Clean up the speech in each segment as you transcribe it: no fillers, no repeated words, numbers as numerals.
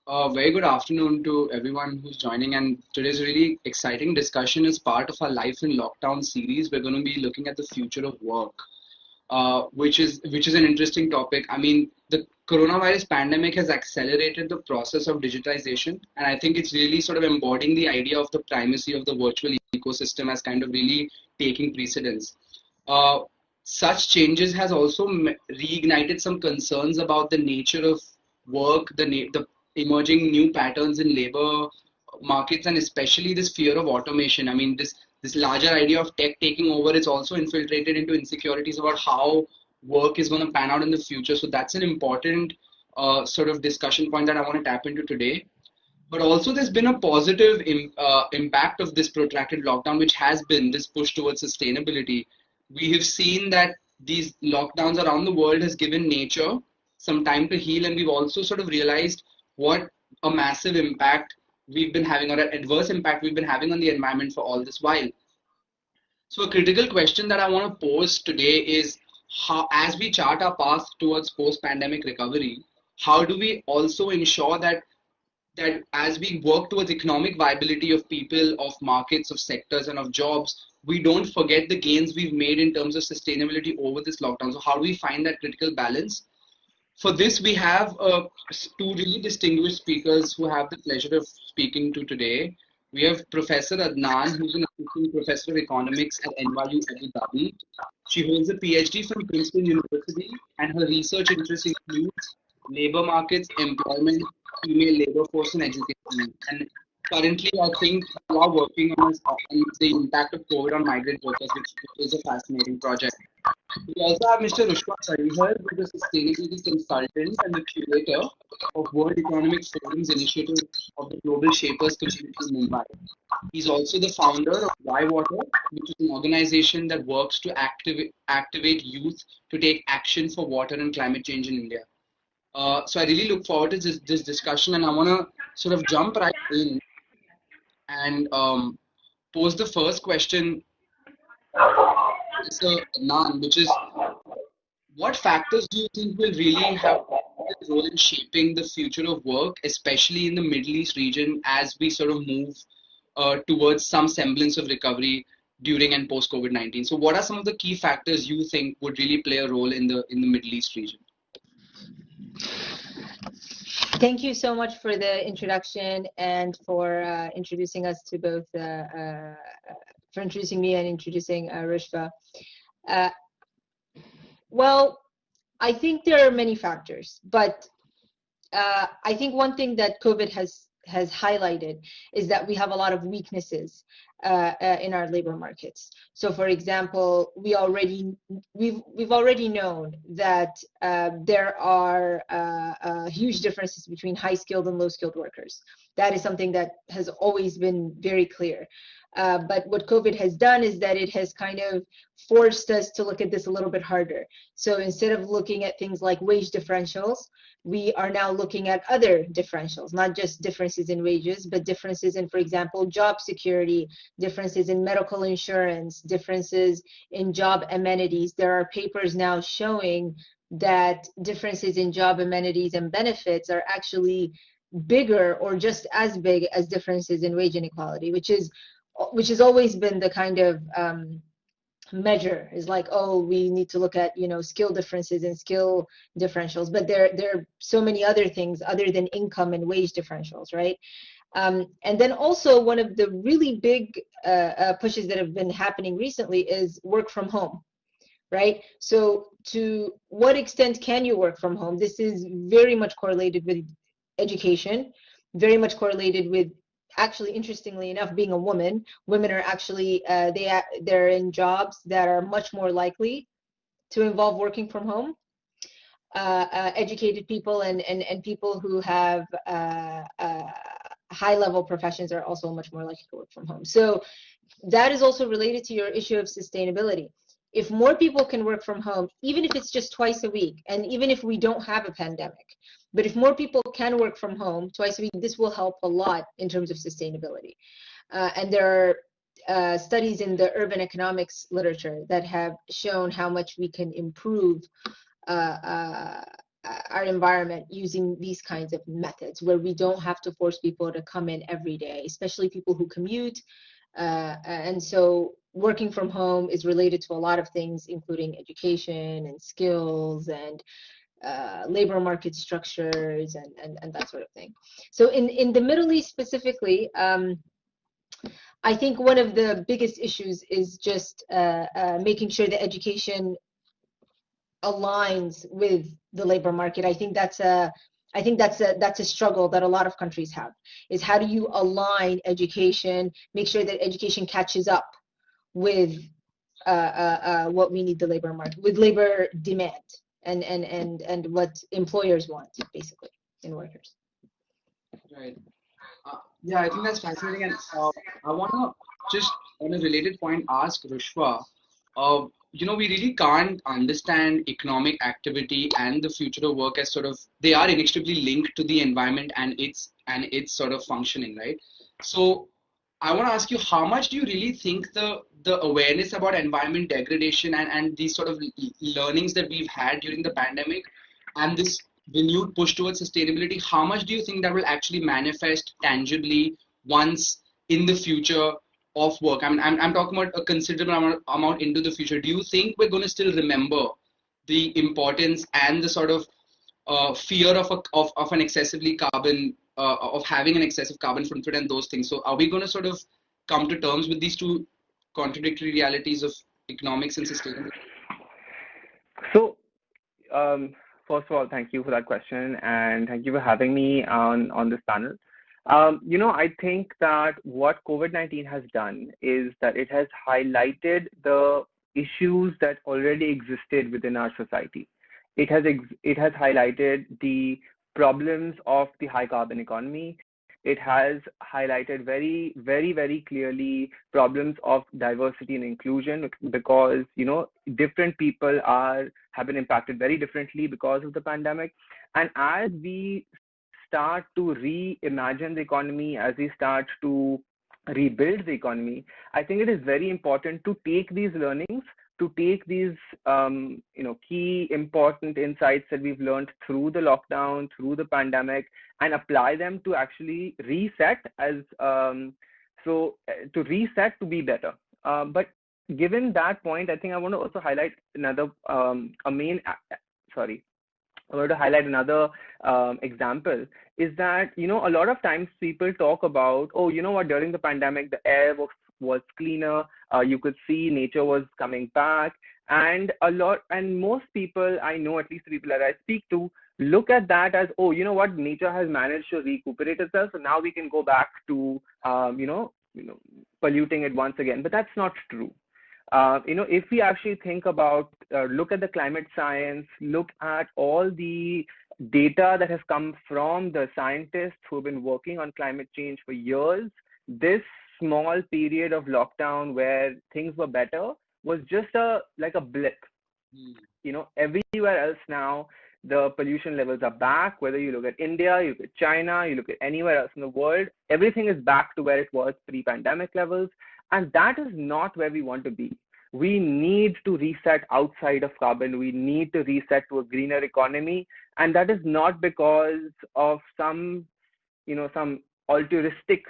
Very good afternoon to everyone who's joining. And today's really exciting discussion is part of our Life in Lockdown series. We're going to be looking at the future of work, which is an interesting topic. I mean, the coronavirus pandemic has accelerated the process of digitization, and I think it's really sort of embodying the idea of the primacy of the virtual ecosystem as kind of really taking precedence. Uh, Such changes has also reignited some concerns about the nature of work, the emerging new patterns in labor markets, and especially this fear of automation. I mean, this larger idea of tech taking over, it's also infiltrated into insecurities about how work is going to pan out in the future. So that's an important sort of discussion point that I want to tap into today. But also, there's been a positive impact of this protracted lockdown, which has been this push towards sustainability. We have seen that these lockdowns around the world has given nature some time to heal, and we've also sort of realized what a massive impact we've been having, or an adverse impact we've been having on the environment for all this while. So a critical question that I want to pose today is how, as we chart our path towards post-pandemic recovery, how do we also ensure that as we work towards economic viability of people, of markets, of sectors, and of jobs, we don't forget the gains we've made in terms of sustainability over this lockdown. So how do we find that critical balance? For this, we have two really distinguished speakers who have the pleasure of speaking to today. We have Professor Adnan, who's an assistant professor of economics at NYU Abu Dhabi. She holds a PhD from Princeton University, and her research interests includes labor markets, employment, female labor force, and education. And currently, I think we are working on the impact of COVID on migrant workers, which is a fascinating project. We also have Mr. Rushva Parihar, who is a sustainability consultant and the curator of World Economic Forum's initiative of the Global Shapers Community in Mumbai. He's also the founder of Water, which is an organization that works to activate youth to take action for water and climate change in India. So I really look forward to this discussion, and I want to sort of jump right in and pose the first question, Mr. Nan, which is what factors do you think will really have a role in shaping the future of work, especially in the Middle East region, as we sort of move towards some semblance of recovery during and post COVID-19? So, what are some of the key factors you think would really play a role in the Middle East region? Thank you so much for the introduction and for introducing us to both, for introducing me and introducing Rushva. Well, I think there are many factors, but I think one thing that COVID has highlighted is that we have a lot of weaknesses in our labor markets. So, for example, we've already known that there are huge differences between high-skilled and low-skilled workers. That is something that has always been very clear. But what COVID has done is that it has kind of forced us to look at this a little bit harder. So instead of looking at things like wage differentials, we are now looking at other differentials, not just differences in wages, but differences in, for example, job security, differences in medical insurance, differences in job amenities. There are papers now showing that differences in job amenities and benefits are actually bigger or just as big as differences in wage inequality, which has always been the kind of measure, is like, oh, we need to look at, skill differences and skill differentials, but there are so many other things other than income and wage differentials, right? And then also one of the really big pushes that have been happening recently is work from home, right? So to what extent can you work from home? This is very much correlated with education, very much correlated with, actually, interestingly enough, being a woman. Women are actually they're in jobs that are much more likely to involve working from home. Educated people and people who have high-level professions are also much more likely to work from home. So that is also related to your issue of sustainability. If more people can work from home, even if it's just twice a week, and even if we don't have a pandemic, but if more people can work from home twice a week, this will help a lot in terms of sustainability. And there are studies in the urban economics literature that have shown how much we can improve our environment using these kinds of methods where we don't have to force people to come in every day, especially people who commute. And so working from home is related to a lot of things, including education and skills and labor market structures and that sort of thing. So in the Middle East specifically, I think one of the biggest issues is just making sure that education aligns with the labor market. I think that's a struggle that a lot of countries have, is how do you align education, make sure that education catches up with what we need the labor market, with labor demand and what employers want, basically, in workers. Right. Yeah, I think that's fascinating. And I want to just, on a related point, ask Rushva, we really can't understand economic activity and the future of work as sort of, they are inextricably linked to the environment and its sort of functioning, right? So I want to ask you, how much do you really think the awareness about environment degradation and these sort of learnings that we've had during the pandemic and this renewed push towards sustainability, how much do you think that will actually manifest tangibly once in the future of work? I'm talking about a considerable amount into the future. Do you think we're going to still remember the importance and the sort of fear of an excessively carbon of having an excessive carbon footprint and those things? So are we going to sort of come to terms with these two contradictory realities of economics and sustainability? So, first of all, thank you for that question, and thank you for having me on this panel. I think that what COVID-19 has done is that it has highlighted the issues that already existed within our society. It has highlighted the problems of the high carbon economy. It has highlighted very, very, very clearly problems of diversity and inclusion, because different people have been impacted very differently because of the pandemic. And as we start to reimagine the economy, as we start to rebuild the economy, I think it is very important to take these learnings, to take these key important insights that we've learned through the lockdown, through the pandemic, and apply them to actually reset to reset to be better. But given that point, I think I want to also highlight another example, is that a lot of times people talk about, during the pandemic the air was cleaner, you could see nature was coming back, and most people I know, at least the people that I speak to, look at that as, nature has managed to recuperate itself, so now we can go back to polluting it once again. But that's not true. If we actually think about, look at the climate science, look at all the data that has come from the scientists who have been working on climate change for years, this small period of lockdown where things were better was just like a blip. Everywhere else now, the pollution levels are back. Whether you look at India, you look at China, you look at anywhere else in the world, everything is back to where it was pre-pandemic levels. And that is not where we want to be. We need to reset outside of carbon. We need to reset to a greener economy. And that is not because of some altruistic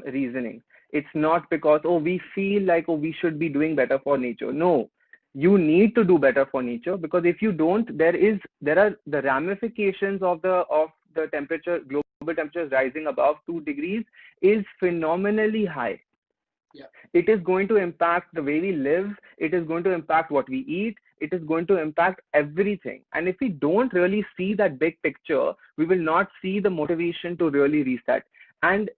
reasoning. It's not because, we feel like, we should be doing better for nature. No, you need to do better for nature, because if you don't, there are the ramifications of the temperature, global temperatures rising above 2 degrees is phenomenally high. Yeah. It is going to impact the way we live. It is going to impact what we eat. It is going to impact everything. And if we don't really see that big picture, we will not see the motivation to really reset. And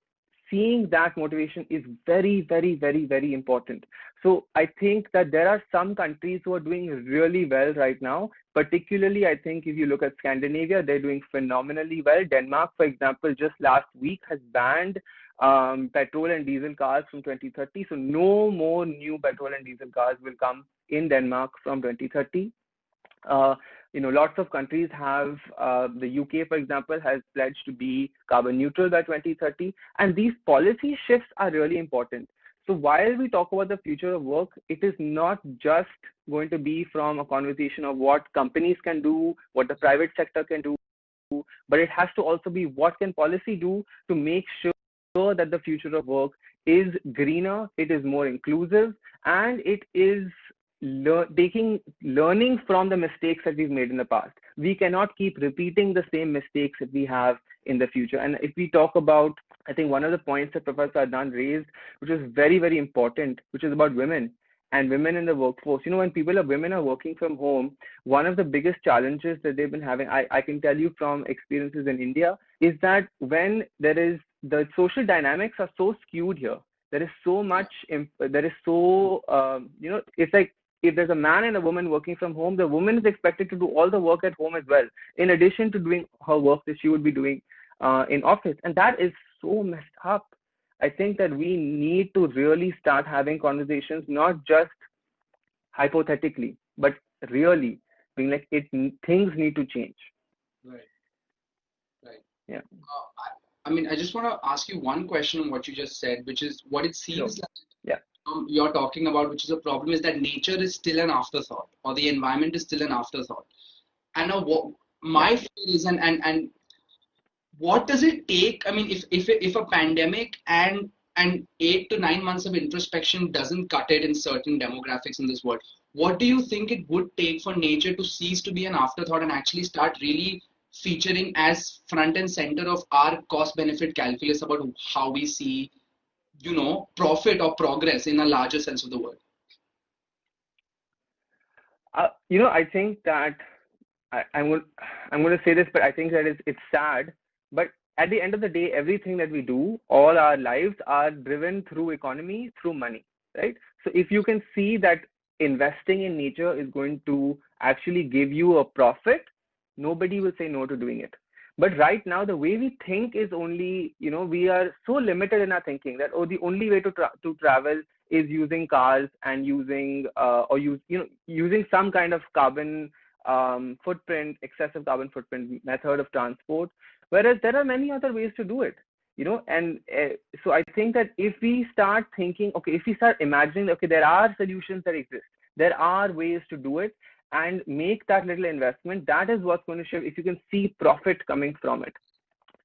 seeing that motivation is very, very, very, very important. So I think that there are some countries who are doing really well right now. Particularly, I think if you look at Scandinavia, they're doing phenomenally well. Denmark, for example, just last week has banned petrol and diesel cars from 2030. So no more new petrol and diesel cars will come in Denmark from 2030. Lots of countries have, the UK, for example, has pledged to be carbon neutral by 2030. And these policy shifts are really important. So while we talk about the future of work, it is not just going to be from a conversation of what companies can do, what the private sector can do, but it has to also be what can policy do to make sure that the future of work is greener, it is more inclusive, and it is learning from the mistakes that we've made in the past. We cannot keep repeating the same mistakes that we have in the future. And if we talk about, I think one of the points that Professor Adnan raised, which is very, very important, which is about women and women in the workforce. When women are working from home, one of the biggest challenges that they've been having, I can tell you from experiences in India, is that when there is, the social dynamics are so skewed here. There is so much, it's like, if there's a man and a woman working from home, the woman is expected to do all the work at home as well, in addition to doing her work that she would be doing in office. And that is so messed up. I think that we need to really start having conversations, not just hypothetically, but really being like, things need to change. Right. Yeah. I just want to ask you one question on what you just said, which is what it seems like. Yeah. You're talking about, which is a problem, is that nature is still an afterthought, or the environment is still an afterthought. And what my fear is, and what does it take? If a pandemic and 8 to 9 months of introspection doesn't cut it in certain demographics in this world, what do you think it would take for nature to cease to be an afterthought and actually start really featuring as front and center of our cost benefit calculus about how we see, profit or progress in a larger sense of the word? I think that I'm going to say this, but I think that it's sad. But at the end of the day, everything that we do, all our lives are driven through economy, through money, right? So if you can see that investing in nature is going to actually give you a profit, nobody will say no to doing it. But right now, the way we think is only, we are so limited in our thinking that, the only way to travel is using cars and using some kind of carbon footprint, excessive carbon footprint method of transport. Whereas there are many other ways to do it, and so I think that if we start thinking, if we start imagining, there are solutions that exist, there are ways to do it, and make that little investment, that is what's going to show if you can see profit coming from it.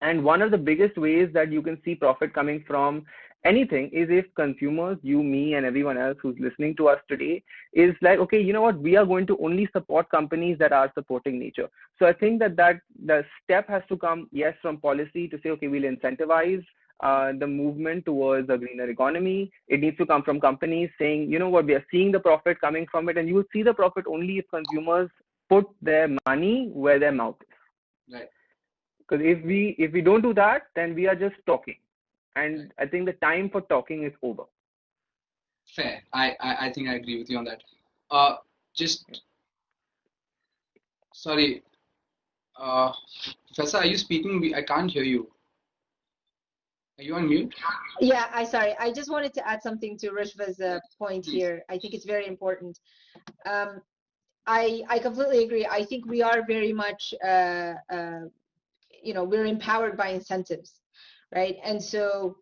And one of the biggest ways that you can see profit coming from anything is if consumers, you, me, and everyone else who's listening to us today is like, we are going to only support companies that are supporting nature. So I think that the step has to come, yes, from policy to say, we'll incentivize the movement towards a greener economy. It needs to come from companies saying, we are seeing the profit coming from it, and you will see the profit only if consumers put their money where their mouth is. Right. Because if we don't do that, then we are just talking, and I think the time for talking is over. Fair. I think I agree with you on that. Sorry, Professor, are you speaking? I can't hear you. Are you on mute? Yeah, sorry. I just wanted to add something to Rushva's point here. I think it's very important. I completely agree. I think we are very much, we're empowered by incentives, right? And so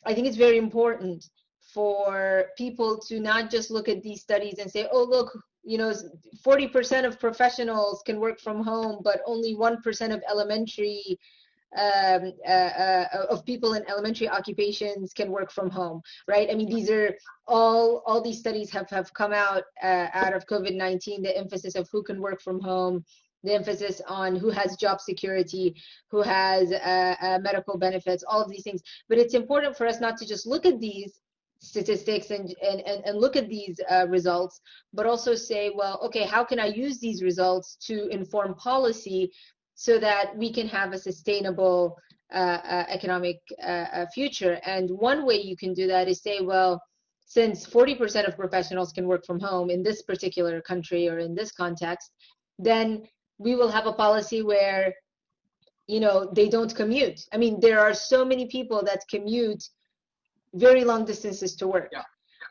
I think it's very important for people to not just look at these studies and say, oh, look, 40% of professionals can work from home, but only 1% of elementary of people in elementary occupations can work from home, right? These are all these studies have come out of COVID-19, the emphasis of who can work from home, the emphasis on who has job security, who has medical benefits, all of these things. But it's important for us not to just look at these statistics and look at these results, but also say, well, okay, how can I use these results to inform policy so that we can have a sustainable economic future? And one way you can do that is say, well, since 40% of professionals can work from home in this particular country or in this context, then we will have a policy where, they don't commute. There are so many people that commute very long distances to work,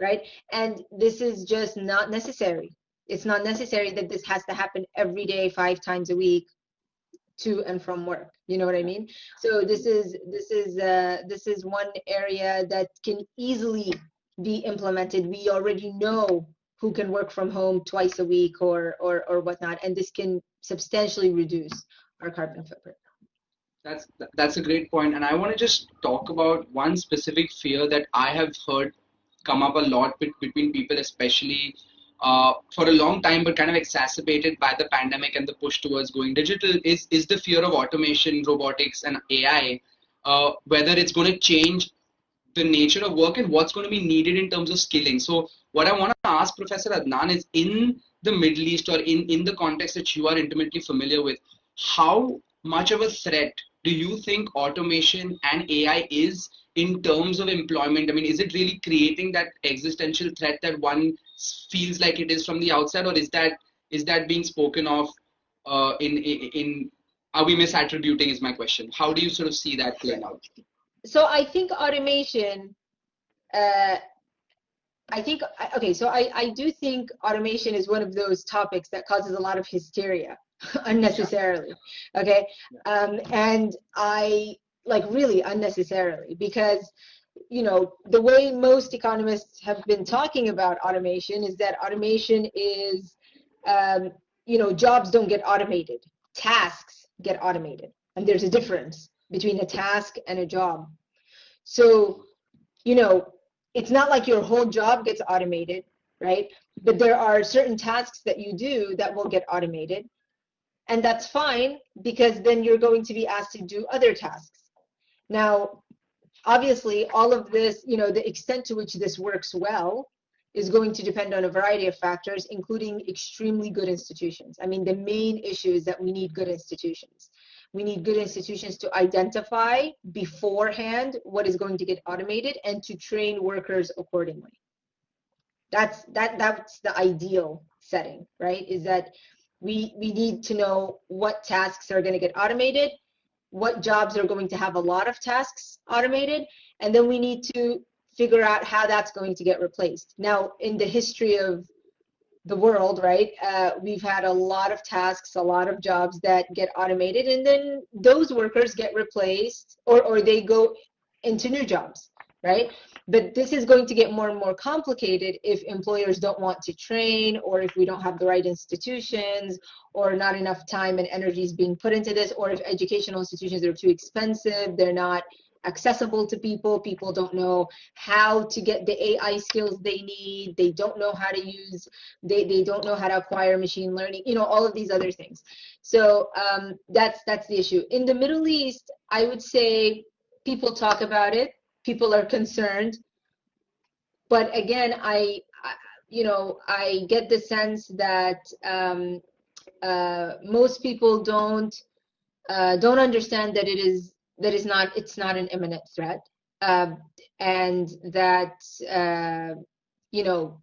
right? And this is just not necessary. It's not necessary that this has to happen every day, 5 times a week, to and from work. You know what I mean? So this is one area that can easily be implemented, we already know who can work from home twice a week or whatnot, and this can substantially reduce our carbon footprint. That's a great point, and I want to just talk about one specific fear that I have heard come up a lot between people, especially for a long time, but kind of exacerbated by the pandemic and the push towards going digital. Is the fear of automation, robotics, and AI, whether it's going to change the nature of work and what's going to be needed in terms of skilling. So what I want to ask Professor Adnan is, in the Middle East, or in the context that you are intimately familiar with, how much of a threat do you think automation and AI is in terms of employment? I mean, is it really creating that existential threat that one feels like it is from the outside, or is that being spoken of in are we misattributing is my question. How do you sort of see that playing out? So I think automation, I do think automation is one of those topics that causes a lot of hysteria unnecessarily. Okay. And I really unnecessarily, because, the way most economists have been talking about automation is that automation is, jobs don't get automated, tasks get automated. And there's a difference between a task and a job. So, it's not like your whole job gets automated, right? But there are certain tasks that you do that will get automated. And that's fine, because then you're going to be asked to do other tasks. Now, obviously, all of this, the extent to which this works well is going to depend on a variety of factors, including extremely good institutions. I mean, the main issue is that we need good institutions. We need good institutions to identify beforehand what is going to get automated and to train workers accordingly. That's the ideal setting, right? Is that we need to know what tasks are going to get automated, what jobs are going to have a lot of tasks automated, and then we need to figure out how that's going to get replaced. Now, in the history of the world, right, we've had a lot of tasks, a lot of jobs that get automated, and then those workers get replaced, or they go into new jobs, right? But this is going to get more and more complicated if employers don't want to train, or if we don't have the right institutions, or not enough time and energy is being put into this, or if educational institutions are too expensive, they're not accessible to people, people don't know how to get the AI skills they need, they don't know how to use, they don't know how to acquire machine learning, all of these other things. So that's the issue. In the Middle East, I would say people talk about it, people are concerned, but again, I get the sense that most people don't understand that it's not an imminent threat, and that you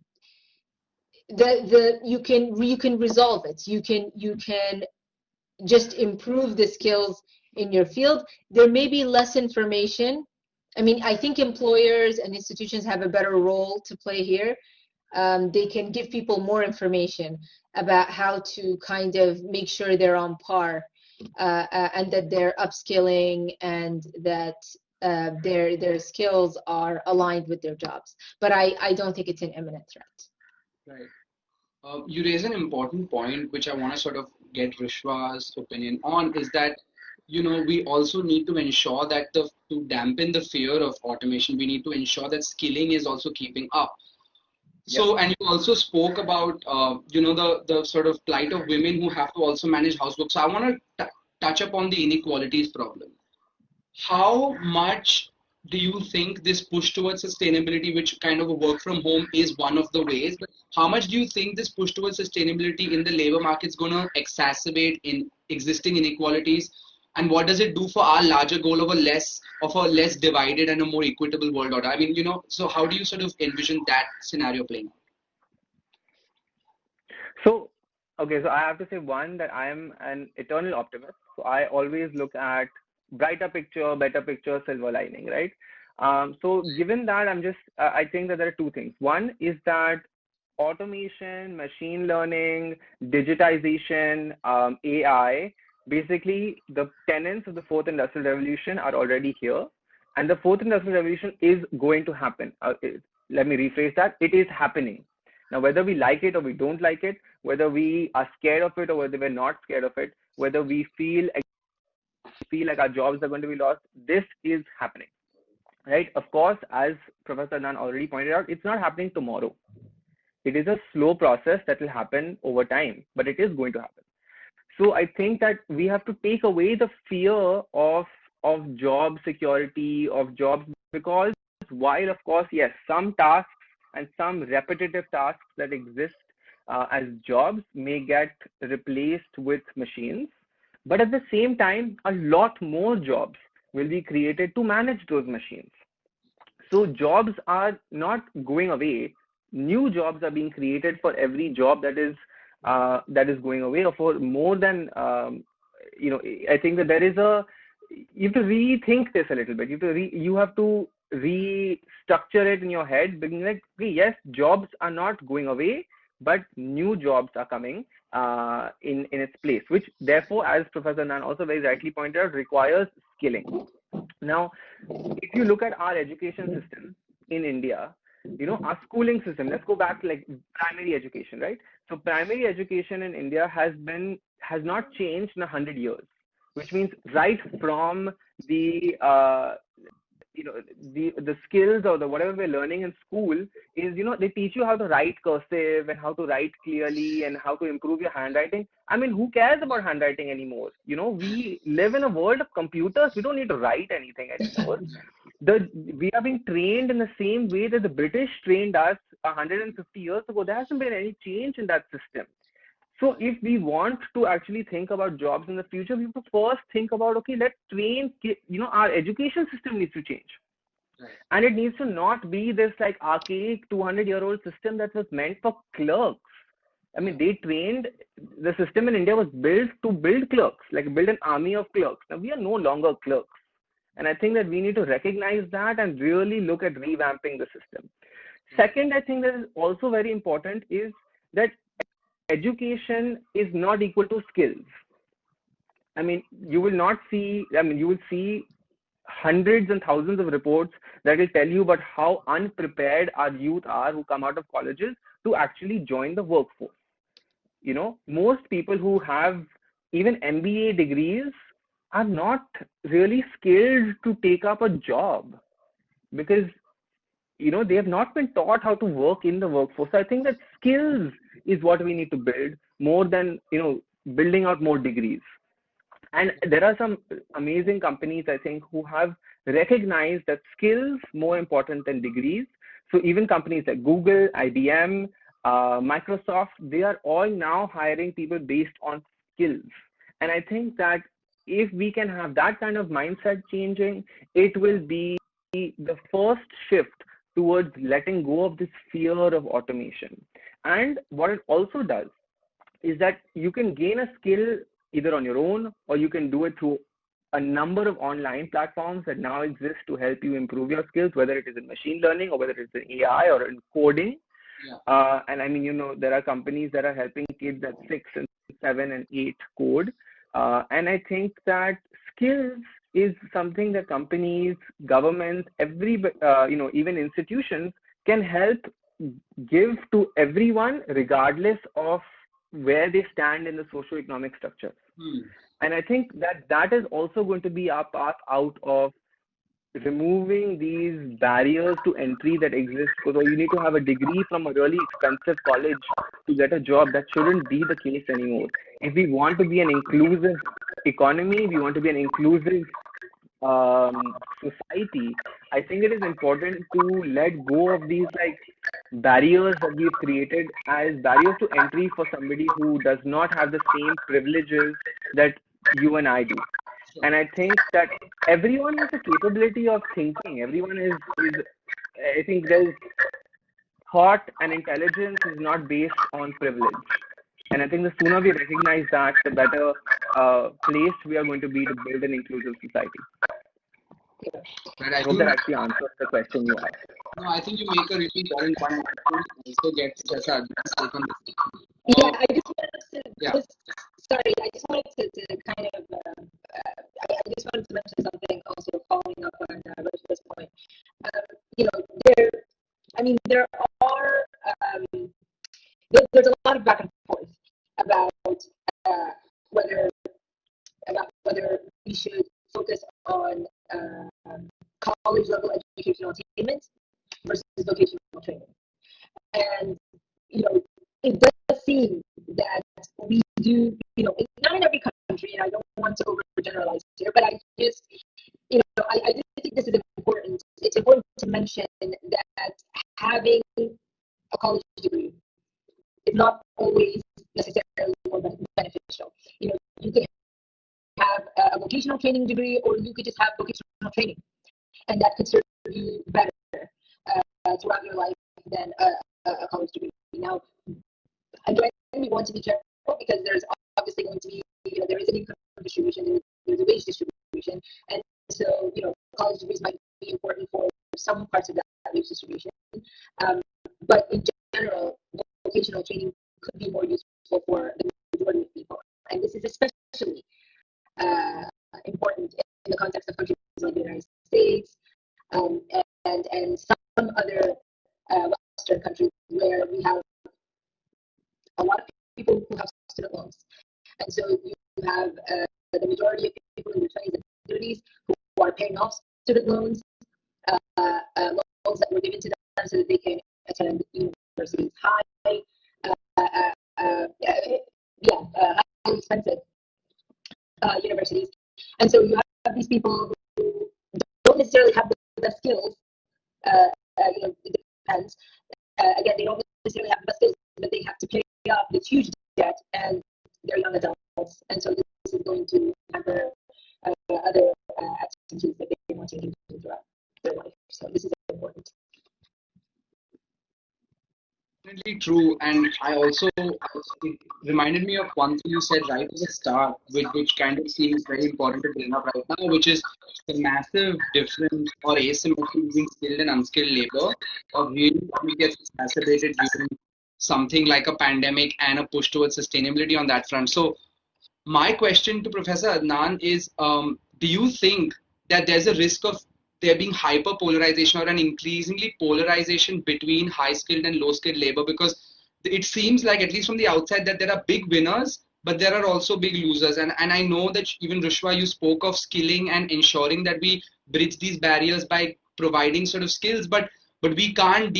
can resolve it. You can just improve the skills in your field. There may be less information. I mean, I think employers and institutions have a better role to play here. They can give people more information about how to kind of make sure they're on par, and that they're upskilling, and that their skills are aligned with their jobs. But I don't think it's an imminent threat. Right. You raise an important point, which I want to sort of get Rushva's opinion on, is that we also need to ensure that to dampen the fear of automation, we need to ensure that skilling is also keeping up. So, and you also spoke about, the sort of plight of women who have to also manage housework. So I want to touch upon the inequalities problem. How much do you think this push towards sustainability, which kind of a work from home is one of the ways, but how much do you think this push towards sustainability in the labor market is going to exacerbate in existing inequalities? And what does it do for our larger goal of a less divided and a more equitable world order? I mean, so how do you sort of envision that scenario playing out? So, okay, so I have to say, one, that I am an eternal optimist. So I always look at brighter picture, better picture, silver lining, right? So given that, I think that there are two things. One is that automation, machine learning, digitization, AI, basically the tenets of the fourth industrial revolution are already here, and the fourth industrial revolution is going to happen. let me rephrase that. It is happening. Now, whether we like it or we don't like it, whether we are scared of it or whether we're not scared of it, whether we feel like our jobs are going to be lost, this is happening, right? Of course, as Professor Adnan already pointed out, it's not happening tomorrow. It is a slow process that will happen over time, but it is going to happen. So I think that we have to take away the fear of job security, of jobs, because while, of course, yes, some tasks and some repetitive tasks that exist as jobs may get replaced with machines, but at the same time, a lot more jobs will be created to manage those machines. So jobs are not going away. New jobs are being created for every job that is going away, or for more than I think that there is you have to rethink this a little bit. You have to restructure it in your head, being like, okay, yes, jobs are not going away, but new jobs are coming in its place, which therefore, as Professor Nan also very rightly pointed out, requires skilling. Now, if you look at our education system in India, our schooling system, let's go back to like primary education, right? So primary education in India has not changed in 100 years, which means right from the the skills or the whatever we're learning in school is, they teach you how to write cursive and how to write clearly and how to improve your handwriting. I mean, who cares about handwriting anymore? We live in a world of computers. We don't need to write anything anymore. We are being trained in the same way that the British trained us 150 years ago. There hasn't been any change in that system. So if we want to actually think about jobs in the future, we have to first think about, okay, let's train, our education system needs to change. Right. And it needs to not be this like archaic 200-year-old system that was meant for clerks. I mean, the system in India was built to build clerks, like build an army of clerks. Now, we are no longer clerks. And I think that we need to recognize that and really look at revamping the system. Second, I think that is also very important is that education is not equal to skills. I mean, you will see hundreds and thousands of reports that will tell you about how unprepared our youth are who come out of colleges to actually join the workforce. Most people who have even MBA degrees are not really skilled to take up a job because they have not been taught how to work in the workforce. So I think that skills is what we need to build more than building out more degrees. And there are some amazing companies, I think, who have recognized that skills more important than degrees. So even companies like Google, IBM, Microsoft, they are all now hiring people based on skills. And I think that if we can have that kind of mindset changing, it will be the first shift towards letting go of this fear of automation. And what it also does is that you can gain a skill either on your own, or you can do it through a number of online platforms that now exist to help you improve your skills, whether it is in machine learning or whether it's in AI or in coding. Yeah. And I mean, there are companies that are helping kids at 6 and 7 and 8 code. And I think that skills is something that companies, governments, even institutions can help give to everyone regardless of where they stand in the socio-economic structure. And I think that is also going to be our path out of removing these barriers to entry that exist, because you need to have a degree from a really expensive college to get a job. That shouldn't be the case anymore. If we want to be an inclusive economy, we want to be an inclusive society, I think it is important to let go of these barriers that we've created as barriers to entry for somebody who does not have the same privileges that you and I do. And I think that everyone has a capability of thinking. Everyone I think there's thought and intelligence is not based on privilege. And I think the sooner we recognize that, the better place we are going to be to build an inclusive society. I hope that actually answers the question you asked. No, I think you make a really important point. I also get Professor Adnan's take on this. Yeah, I just wanted to kind of, I just wanted to mention something also following up on Rushva's point. college level educational attainment versus vocational training. And, it does seem that we do, not in every country, and I don't want to overgeneralize here, but I just, I do think this is important. It's important to mention that having a college degree is not always necessarily more beneficial. You could have a vocational training degree, or you could just have vocational training, and that could serve you better throughout your life than a college degree. Now, again, we want to be careful because there's obviously going to be, there is an income distribution, there's a wage distribution, and so, college degrees might be important for some parts of that wage distribution. But in general, vocational training could be more useful for the majority of people. And this is especially important in the context of countries like the United States and some other Western countries where we have a lot of people who have student loans. And so you have the majority of people in their 20s and 30s who are paying off student loans, loans that were given to them so that they can attend universities. Highly expensive universities. And so you have these people who don't necessarily have the best skills. It depends. Again, they don't necessarily have the best skills, but they have to pay off this huge debt, and they're young adults. And so this is going to hamper other activities that they want to engage in throughout their life. So this is important. Definitely true, and it reminded me of one thing you said right at the start, which kind of seems very important to bring up right now, which is the massive difference or asymmetry between skilled and unskilled labor, or really probably gets exacerbated during something like a pandemic and a push towards sustainability on that front. So my question to Professor Adnan is, do you think that there's a risk of there being hyperpolarization or an increasingly polarization between high-skilled and low-skilled labor? Because it seems like, at least from the outside, that there are big winners, but there are also big losers. And I know that even Rushva, you spoke of skilling and ensuring that we bridge these barriers by providing sort of skills, but we can't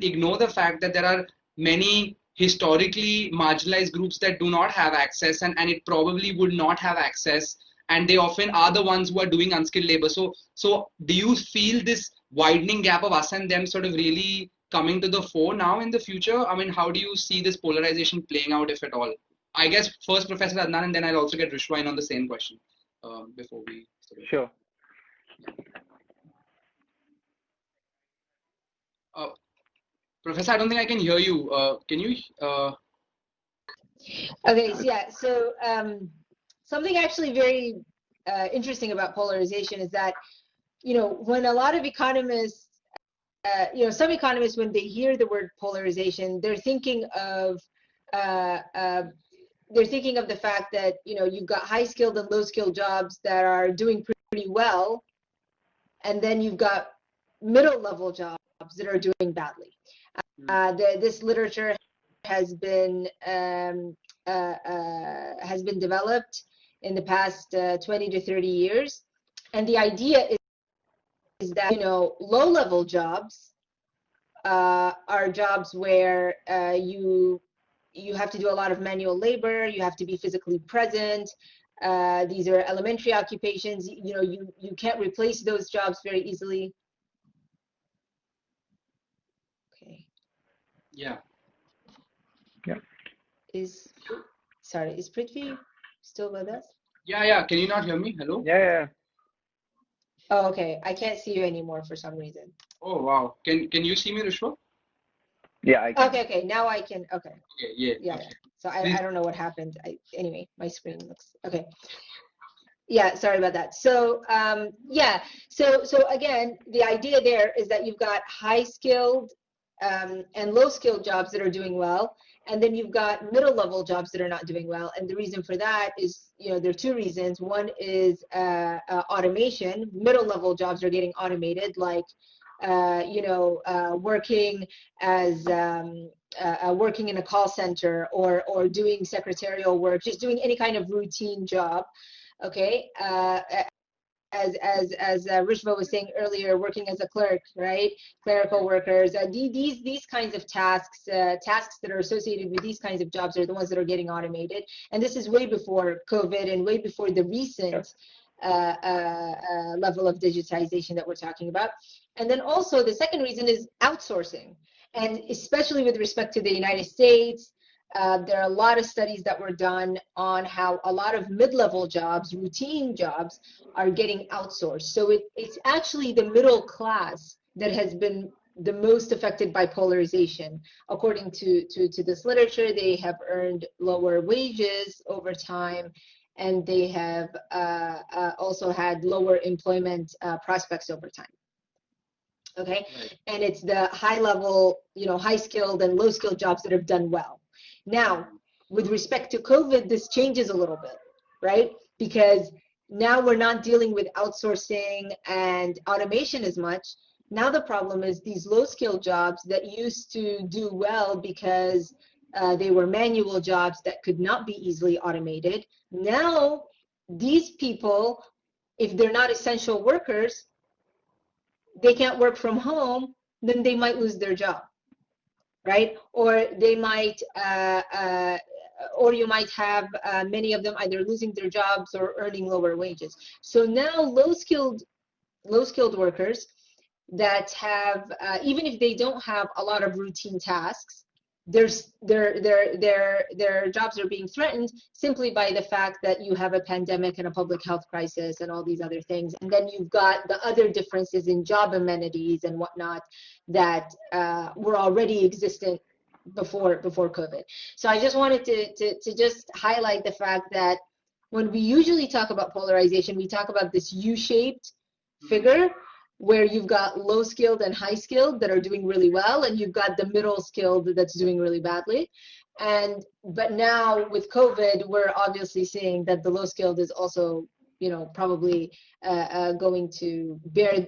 ignore the fact that there are many historically marginalized groups that do not have access, and it probably would not have access, and they often are the ones who are doing unskilled labor. So do you feel this widening gap of us and them sort of really coming to the fore now in the future? I mean, how do you see this polarization playing out, if at all? I guess first Professor Adnan, and then I'll also get Rushva in on the same question before we sort of... Sure. Professor, I don't think I can hear you. Can you? Okay, so yeah, so something actually very interesting about polarization is that, when a lot of economists, some economists, when they hear the word polarization, they're thinking of the fact that, you've got high-skilled and low-skilled jobs that are doing pretty well, and then you've got middle-level jobs that are doing badly. This literature has been developed in the past 20 to 30 years, and the idea is that low-level jobs are jobs where you have to do a lot of manual labor, you have to be physically present. These are elementary occupations. You can't replace those jobs very easily. Okay. Yeah. Is Prithvi still with us? Yeah. Can you not hear me? Hello? Yeah. Oh, okay. I can't see you anymore for some reason. Oh, wow. Can you see me, Rushva? Yeah, I can. Okay. Now I can. Okay. Yeah. Okay. So I don't know what happened. Anyway, my screen looks okay. Yeah, sorry about that. So so again, the idea there is that you've got high-skilled and low-skilled jobs that are doing well, and then you've got middle-level jobs that are not doing well. And the reason for that is, there are two reasons. One is automation. Middle-level jobs are getting automated, like working as working in a call center or doing secretarial work, just doing any kind of routine job. Okay, as Rushva was saying earlier, working as a clerk, right? Clerical workers, these kinds of tasks, tasks that are associated with these kinds of jobs are the ones that are getting automated. And this is way before COVID and way before the recent level of digitization that we're talking about. And then also the second reason is outsourcing. And especially with respect to the United States, there are a lot of studies that were done on how a lot of mid-level jobs, routine jobs, are getting outsourced. So it's actually the middle class that has been the most affected by polarization. According to this literature, they have earned lower wages over time, and they have also had lower employment prospects over time. Okay, right. And it's the high level, high skilled and low skilled jobs that have done well. Now, with respect to COVID, this changes a little bit, right? Because now we're not dealing with outsourcing and automation as much. Now the problem is these low skilled jobs that used to do well because they were manual jobs that could not be easily automated. Now, these people, if they're not essential workers, they can't work from home, then they might lose their job, right? Or they might, or you might have many of them either losing their jobs or earning lower wages. So now low-skilled workers that have, even if they don't have a lot of routine tasks, their jobs are being threatened simply by the fact that you have a pandemic and a public health crisis and all these other things. And then you've got the other differences in job amenities and whatnot that were already existent before COVID. So I just wanted to just highlight the fact that when we usually talk about polarization, we talk about this U-shaped figure, where you've got low skilled and high skilled that are doing really well, and you've got the middle skilled that's doing really badly. But now with COVID, we're obviously seeing that the low skilled is also, probably going to bear,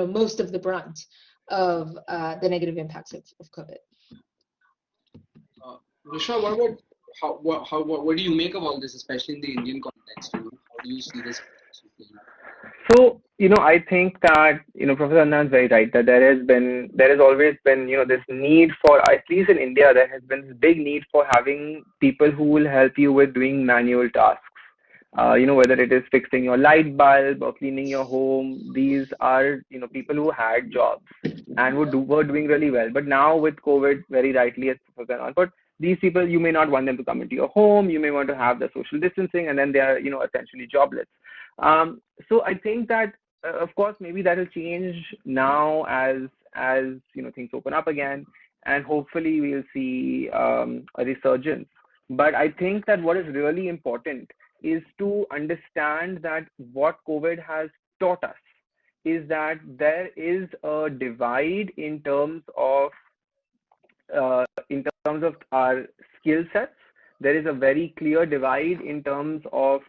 most of the brunt of the negative impacts of COVID. Rushva, what do you make of all this, especially in the Indian context? How do you see this? So, I think that, Professor Adnan is very right, that there has always been, this need for, at least in India, there has been this big need for having people who will help you with doing manual tasks. Whether it is fixing your light bulb or cleaning your home, these are, people who had jobs and were doing really well. But now with COVID, very rightly, as Professor Adnan put, these people, you may not want them to come into your home, you may want to have the social distancing, and then they are, essentially jobless. So I think that, of course, maybe that will change now as things open up again, and hopefully we'll see a resurgence. But I think that what is really important is to understand that what COVID has taught us is that there is a divide in terms of our skill sets. There is a very clear divide in terms of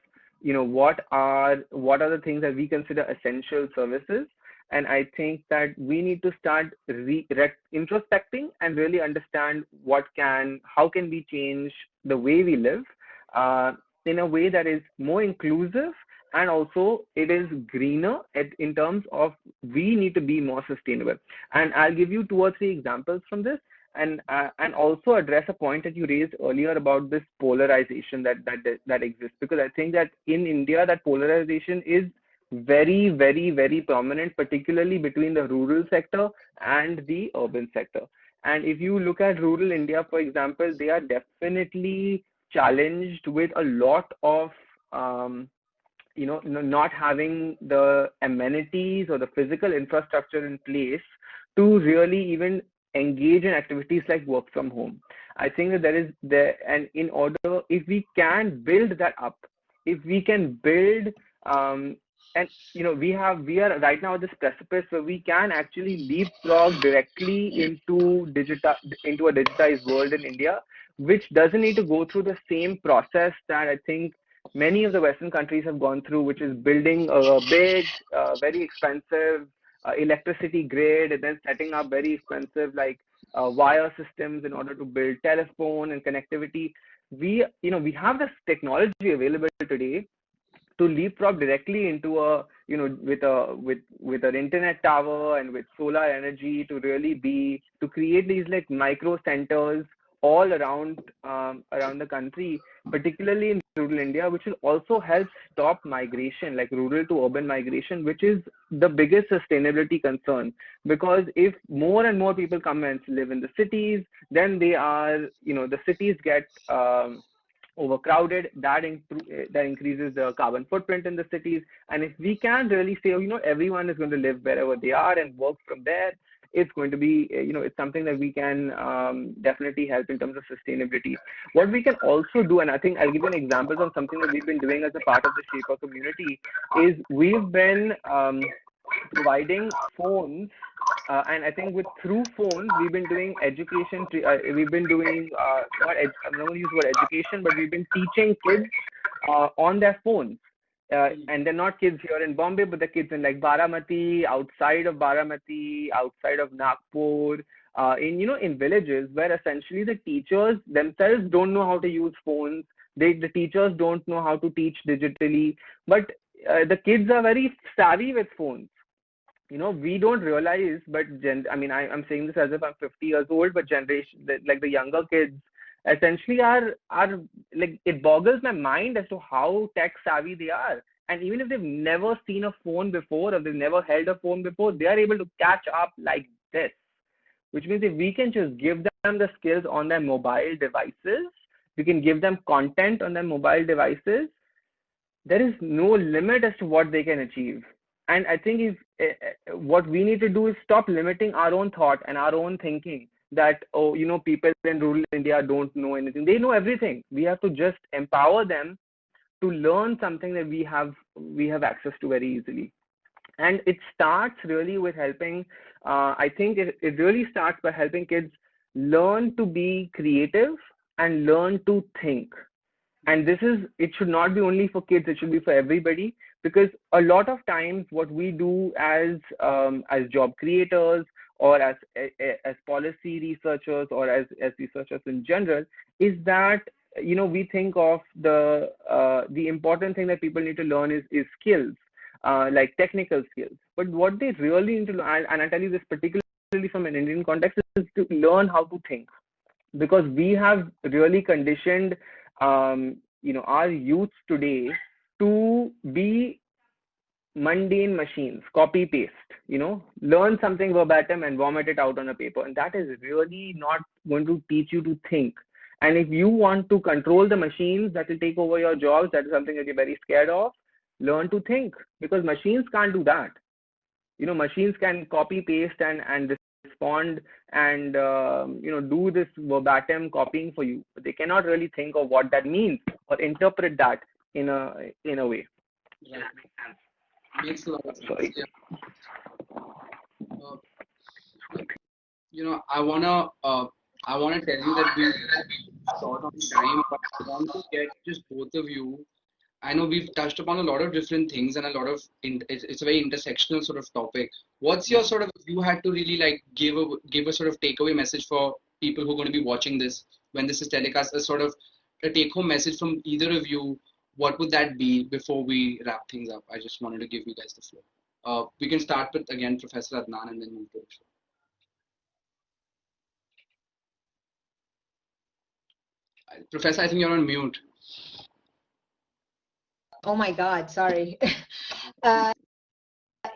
what are the things that we consider essential services. And I think that we need to start introspecting and really understand how can we change the way we live in a way that is more inclusive, and also it is greener in terms of we need to be more sustainable. And I'll give you 2 or 3 examples from this. And also address a point that you raised earlier about this polarization that exists, because I think that in India that polarization is very, very, very prominent, particularly between the rural sector and the urban sector. And if you look at rural India, for example, they are definitely challenged with a lot of not having the amenities or the physical infrastructure in place to really even engage in activities like work from home. I think that and in order, if we can build that up, if we can build, and we are right now at this precipice where we can actually leapfrog directly into a digitized world in India, which doesn't need to go through the same process that I think many of the Western countries have gone through, which is building a big, very expensive electricity grid, and then setting up very expensive wire systems in order to build telephone and connectivity. We have this technology available today to leapfrog directly into a, with an internet tower and with solar energy, to really be, to create these like micro centers all around around the country, particularly in rural India, which will also help stop migration, like rural to urban migration, which is the biggest sustainability concern. Because if more and more people come and live in the cities, then they are, the cities get overcrowded. That increases the carbon footprint in the cities. And if we can really say, everyone is going to live wherever they are and work from there, it's going to be, it's something that we can definitely help in terms of sustainability. What we can also do, and I think I'll give you an example of something that we've been doing as a part of the Shaper community, is we've been providing phones, and I think through phones, we've been doing education. We've been doing, I'm not going to use the word education, but we've been teaching kids on their phones. And they're not kids here in Bombay, but the kids in like Baramati, outside of Baramati, outside of Nagpur, in villages where essentially the teachers themselves don't know how to use phones. The teachers don't know how to teach digitally, but the kids are very savvy with phones. We don't realize, but I'm saying this as if I'm 50 years old, but like the younger kids essentially are like, it boggles my mind as to how tech savvy they are. And even if they've never seen a phone before, or they've never held a phone before, they are able to catch up like this. Which means if we can just give them the skills on their mobile devices, we can give them content on their mobile devices, there is no limit as to what they can achieve. And I think what we need to do is stop limiting our own thought and our own thinking that, people in rural India don't know anything. They know everything. We have to just empower them to learn something that we have access to very easily. And it starts really with helping, I think it really starts by helping kids learn to be creative and learn to think. And it should not be only for kids, it should be for everybody, because a lot of times what we do as job creators, or as policy researchers, or as researchers in general, is that, we think of the important thing that people need to learn is skills, like technical skills. But what they really need to learn, and I tell you this particularly from an Indian context, is to learn how to think. Because we have really conditioned our youths today to be mundane machines, copy paste, learn something verbatim and vomit it out on a paper. And that is really not going to teach you to think. And if you want to control the machines that will take over your jobs, that is something that you're very scared of, learn to think, because machines can't do that. Machines can copy paste and respond and do this verbatim copying for you, but they cannot really think of what that means or interpret that in a way. Yeah, makes a lot of sense. Sorry. Yeah. I wanna tell you that we're short on time, but I want to get just both of you. I know we've touched upon a lot of different things and a lot of it's a very intersectional sort of topic. What's your sort of, if you had to really like give a sort of takeaway message for people who are going to be watching this when this is telecast, a sort of a take-home message from either of you, what would that be before we wrap things up? I just wanted to give you guys the floor. We can start with, again, Professor Adnan and then move to Rushva. Professor, I think you're on mute. Oh my God, sorry.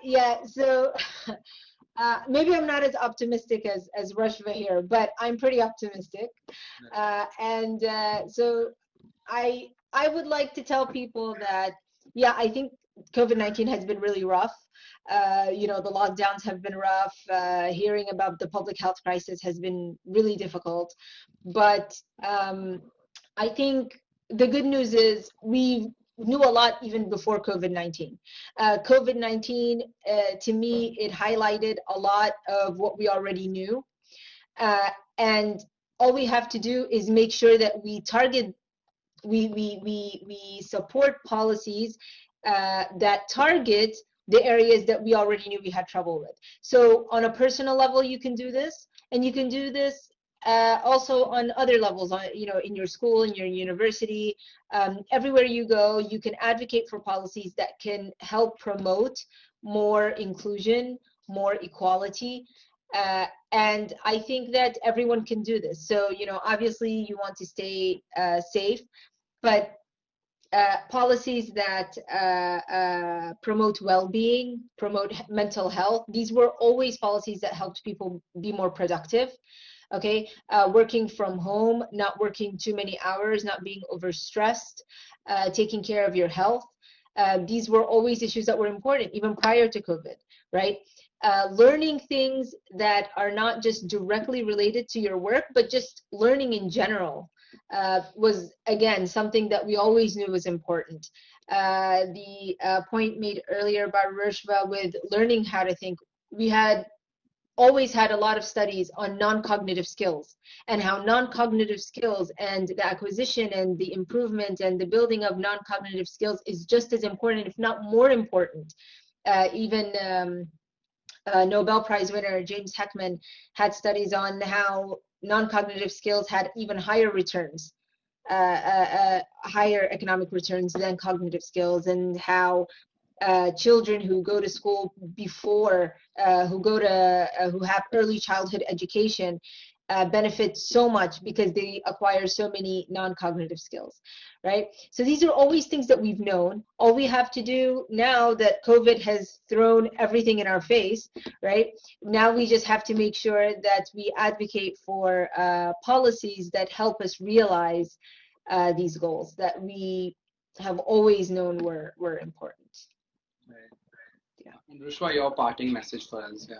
Yeah, so maybe I'm not as optimistic as Rushva here, but I'm pretty optimistic. So I would like to tell people that, yeah, I think COVID-19 has been really rough. The lockdowns have been rough. Hearing about the public health crisis has been really difficult. But I think the good news is we knew a lot even before COVID-19. COVID-19, to me, it highlighted a lot of what we already knew. And all we have to do is make sure that we target, we support policies that target the areas that we already knew we had trouble with. So on a personal level, you can do this, and you can do this also on other levels, on in your school, in your university, everywhere you go, you can advocate for policies that can help promote more inclusion, more equality. And I think that everyone can do this. So, obviously you want to stay safe, but policies that promote well-being, promote mental health, these were always policies that helped people be more productive. Okay, working from home, not working too many hours, not being overstressed, taking care of your health. These were always issues that were important, even prior to COVID, right? Learning things that are not just directly related to your work, but just learning in general was, again, something that we always knew was important. The point made earlier by Rushva with learning how to think, we had always had a lot of studies on non-cognitive skills and how non-cognitive skills and the acquisition and the improvement and the building of non-cognitive skills is just as important, if not more important. Even Nobel Prize winner James Heckman had studies on how non-cognitive skills had even higher returns, higher economic returns than cognitive skills, and how children who go to school before, who have early childhood education, benefit so much because they acquire so many non-cognitive skills, right? So these are always things that we've known. All we have to do now that COVID has thrown everything in our face, right? Now we just have to make sure that we advocate for policies that help us realize these goals that we have always known were important. Right. Yeah. And Rushwa, your parting message for us. Yeah.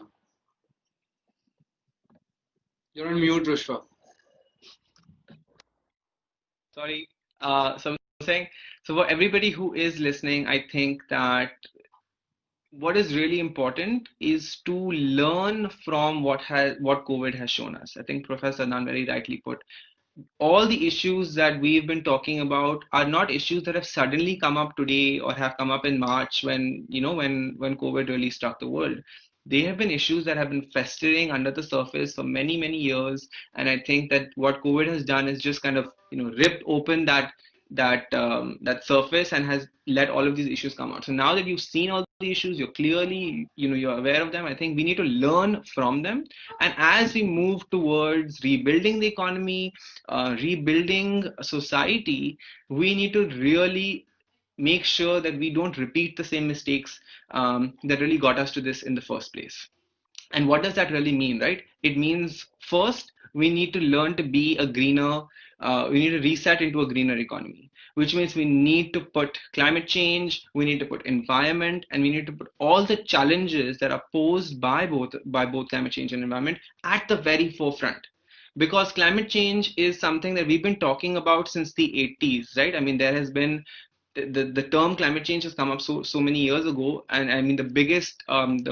You're on mute, Rushva. Sorry. So I'm saying, so for everybody who is listening, I think that what is really important is to learn from what COVID has shown us. I think Professor Adnan very rightly put, all the issues that we've been talking about are not issues that have suddenly come up today or have come up in March when when COVID really struck the world. They have been issues that have been festering under the surface for many, many years. And I think that what COVID has done is just kind of ripped open that surface and has let all of these issues come out. So now that you've seen all the issues, you're clearly you're aware of them. I think we need to learn from them. And as we move towards rebuilding the economy, rebuilding society, we need to really make sure that we don't repeat the same mistakes that really got us to this in the first place. And what does that really mean, right? It means first, we need to learn to be a greener, we need to reset into a greener economy, which means we need to put climate change, we need to put environment, and we need to put all the challenges that are posed by both climate change and environment at the very forefront. Because climate change is something that we've been talking about since the 80s, right? I mean, there has been the term climate change has come up so many years ago, and I mean the biggest kind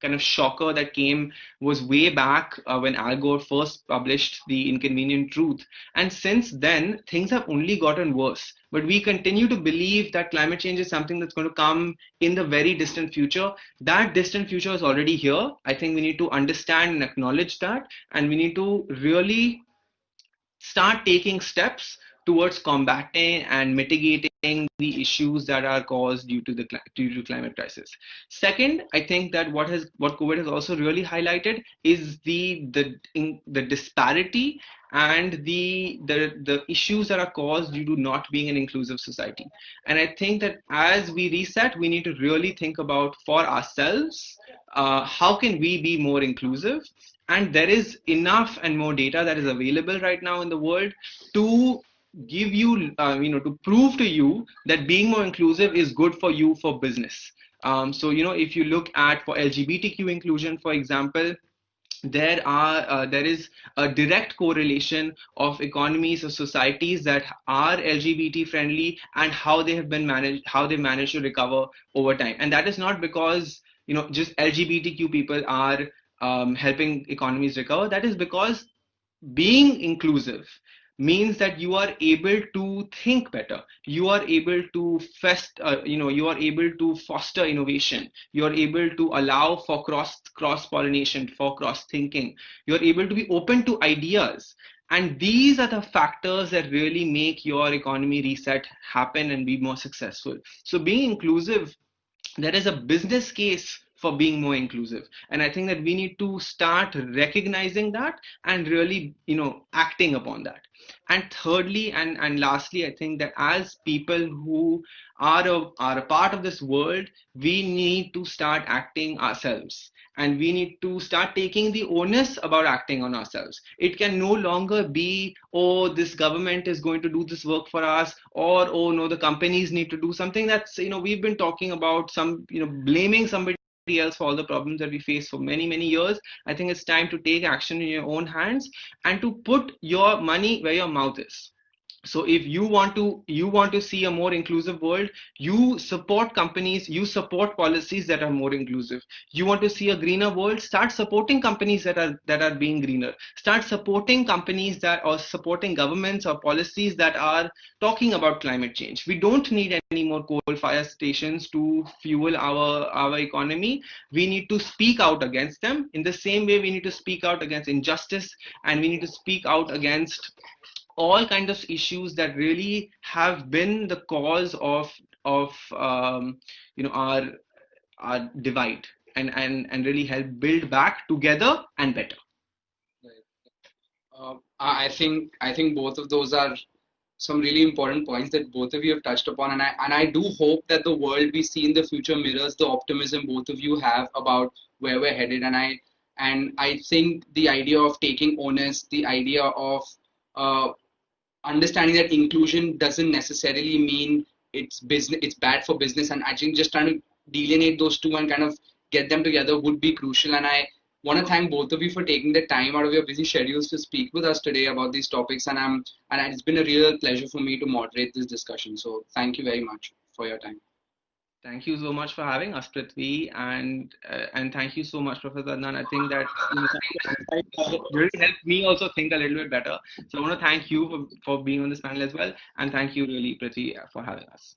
of shocker that came was way back when Al Gore first published The Inconvenient Truth. And since then, things have only gotten worse. But we continue to believe that climate change is something that's going to come in the very distant future. That distant future is already here. I think we need to understand and acknowledge that. And we need to really start taking steps towards combating and mitigating the issues that are caused due to climate crisis. Second, I think that what COVID has also really highlighted is the disparity and the issues that are caused due to not being an inclusive society. And I think that as we reset, we need to really think about for ourselves, how can we be more inclusive? And there is enough and more data that is available right now in the world to give you, to prove to you that being more inclusive is good for you for business. So, if you look at for LGBTQ inclusion, for example, there is a direct correlation of economies or societies that are LGBT friendly and how they managed to recover over time. And that is not because just LGBTQ people are helping economies recover. That is because being inclusive, means that you are able to think better. You are able to you are able to foster innovation. You are able to allow for cross pollination, for cross thinking. You are able to be open to ideas. And these are the factors that really make your economy reset happen and be more successful. So being inclusive, there is a business case for being more inclusive, and I think that we need to start recognizing that and really acting upon that. And thirdly and lastly, I think that as people who are a part of this world, we need to start acting ourselves, and we need to start taking the onus about acting on ourselves. It can no longer be, oh, this government is going to do this work for us, or oh no, the companies need to do something. That's, we've been talking about blaming somebody else for all the problems that we face for many years. I think it's time to take action in your own hands and to put your money where your mouth is. So if you want to see a more inclusive world, you support companies, you support policies that are more inclusive. You want to see a greener world, start supporting companies that are being greener. Start supporting companies that are supporting governments or policies that are talking about climate change. We don't need any more coal fire stations to fuel our economy. We need to speak out against them. In the same way, we need to speak out against injustice, and we need to speak out against all kinds of issues that really have been the cause of our divide, and really help build back together and better. I think both of those are some really important points that both of you have touched upon, and I do hope that the world we see in the future mirrors the optimism both of you have about where we're headed. And I think the idea of taking onus, the idea of understanding that inclusion doesn't necessarily mean it's bad for business, and I think just trying to delineate those two and kind of get them together would be crucial. And I want to thank both of you for taking the time out of your busy schedules to speak with us today about these topics, and it's been a real pleasure for me to moderate this discussion. So thank you very much for your time. Thank you so much for having us, Prithvi, and thank you so much, Professor Adnan. I think that really helped me also think a little bit better. So I want to thank you for being on this panel as well, and thank you really, Prithvi, for having us.